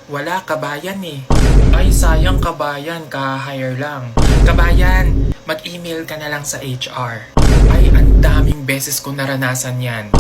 Wala kabayan eh. Ay sayang kabayan, ka-hire lang. Kabayan, mag-email ka na lang sa HR. Ay ang daming beses ko naranasan yan.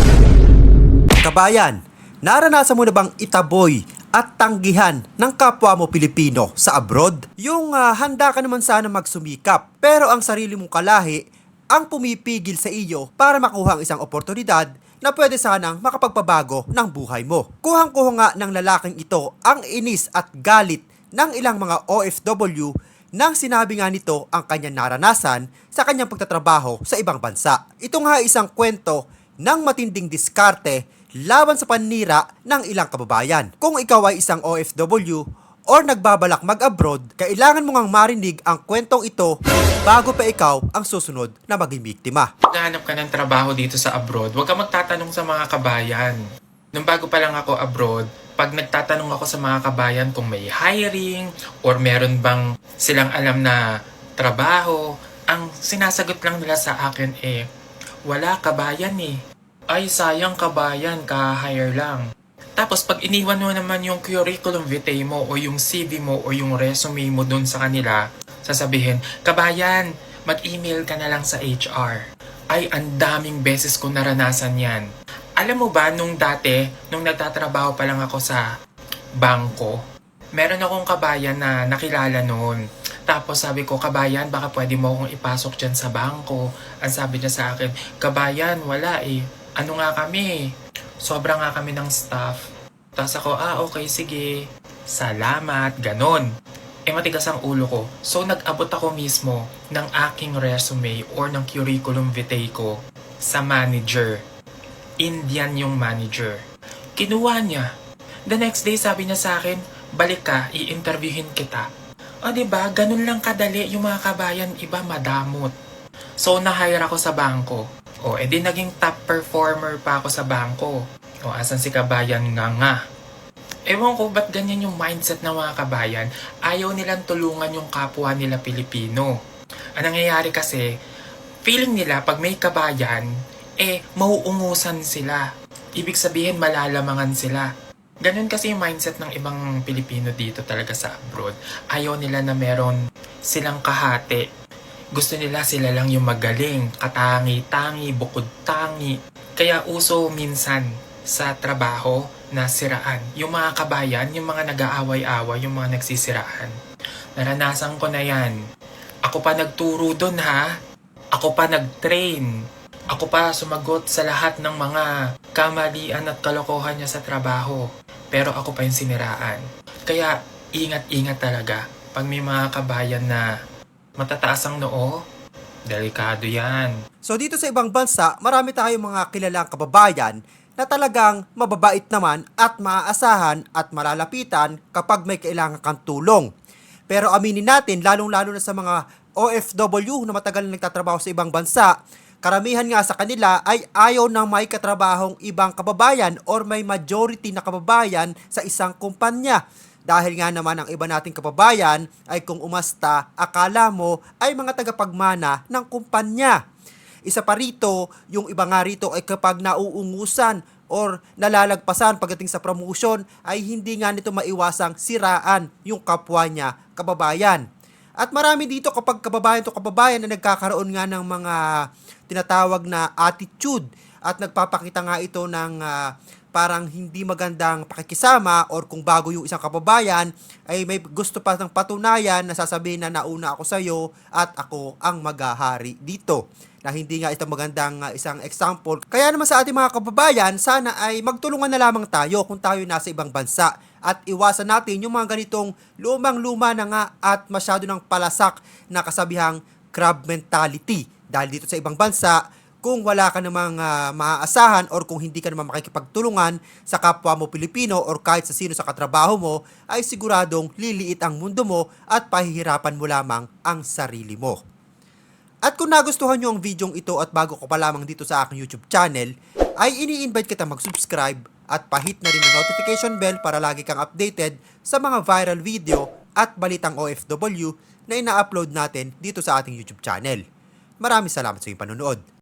Kabayan, naranasan mo na bang itaboy at tanggihan ng kapwa mo Pilipino sa abroad? Yung handa ka naman sana magsumikap, pero ang sarili mong kalahi ang pumipigil sa iyo para makuha ang isang oportunidad na pwede sanang makapagpabago ng buhay mo. Kuhang-kuha nga ng lalaking ito ang inis at galit ng ilang mga OFW nang sinabi nga nito ang kanyang naranasan sa kanyang pagtatrabaho sa ibang bansa. Ito nga isang kwento ng matinding diskarte laban sa panira ng ilang kababayan. Kung ikaw ay isang OFW or nagbabalak mag-abroad, kailangan mo ngang marinig ang kwentong ito bago pa ikaw ang susunod na maging biktima. Naghahanap ka ng trabaho dito sa abroad, huwag ka magtatanong sa mga kabayan. Nung bago pa lang ako abroad, pag nagtatanong ako sa mga kabayan kung may hiring or meron bang silang alam na trabaho, ang sinasagot lang nila sa akin wala kabayan eh. Ay sayang kabayan, ka-hire lang. Tapos pag iniwan mo naman yung curriculum vitae mo o yung CV mo o yung resume mo dun sa kanila, sasabihin, kabayan, mag-email ka na lang sa HR. Ay ang daming beses ko naranasan yan. Alam mo ba, nung dati, nung nagtatrabaho pa lang ako sa bangko, meron akong kabayan na nakilala noon. Tapos sabi ko, kabayan, baka pwede mo akong ipasok dyan sa bangko. Ang sabi niya sa akin, kabayan, wala eh. Ano nga kami? Sobra nga kami ng staff. Tapos ako, okay, sige. Salamat, ganon. Matigas ang ulo ko. So nag-abot ako mismo ng aking resume or ng curriculum vitae ko sa manager. Indian yung manager. Kinuha niya. The next day sabi niya sa akin, balik ka, i-interviewin kita. O diba, ganun lang kadali yung mga kabayan, iba madamot. So na-hire ako sa bangko. Edi naging top performer pa ako sa bangko. Asan si kabayan nga. Ewan ko ba't ganyan yung mindset ng mga kabayan. Ayaw nilang tulungan yung kapwa nila Pilipino. Ang nangyayari kasi, feeling nila pag may kabayan, mauungusan sila. Ibig sabihin malalamangan sila. Ganun kasi yung mindset ng ibang Pilipino dito talaga sa abroad. Ayaw nila na meron silang kahati. Gusto nila sila lang yung magaling, katangi-tangi, bukod-tangi. Kaya uso minsan sa trabaho na siraan. Yung mga kabayan, yung mga nag-aaway-away, yung mga nagsisiraan. Naranasan ko na yan. Ako pa nagturo dun ha. Ako pa nag-train. Ako pa sumagot sa lahat ng mga kamalian at kalokohan niya sa trabaho. Pero ako pa yung siniraan. Kaya ingat-ingat talaga. Pag may mga kabayan na matataas ang noo, delikado yan. So dito sa ibang bansa, marami tayong mga kilalang kababayan na talagang mababait naman at maaasahan at malalapitan kapag may kailangan kang tulong. Pero aminin natin, lalong-lalo na sa mga OFW na matagal na nagtatrabaho sa ibang bansa, karamihan nga sa kanila ay ayaw na may katrabahong ibang kababayan or may majority na kababayan sa isang kumpanya. Dahil nga naman ang iba nating kababayan ay kung umasta, akala mo ay mga tagapagmana ng kumpanya. Isa pa rito, yung iba nga rito ay kapag nauungusan or nalalagpasan pagdating sa promotion ay hindi nga nito maiwasang siraan yung kapwa niya, kababayan. At marami dito kapag kababayan to kababayan na nagkakaroon nga ng mga tinatawag na attitude at nagpapakita nga ito ng parang hindi magandang pakikisama or kung bago yung isang kababayan ay may gusto pa ng patunayan na sasabihin na nauna ako sa'yo at ako ang maghahari dito. Na hindi nga ito magandang isang example. Kaya naman sa ating mga kababayan, sana ay magtulungan na lamang tayo kung tayo nasa ibang bansa at iwasan natin yung mga ganitong lumang-luma na nga at masyado ng palasak na kasabihang crab mentality. Dahil dito sa ibang bansa, kung wala ka namang maaasahan or kung hindi ka naman makikipagtulungan sa kapwa mo Pilipino or kahit sa sino sa katrabaho mo, ay siguradong liliit ang mundo mo at pahihirapan mo lamang ang sarili mo. At kung nagustuhan nyo ang videong ito at bago ko pa lamang dito sa aking YouTube channel, ay ini-invite kita mag-subscribe at pahit na rin ang notification bell para lagi kang updated sa mga viral video at balitang OFW na ina-upload natin dito sa ating YouTube channel. Maraming salamat sa iyong panonood.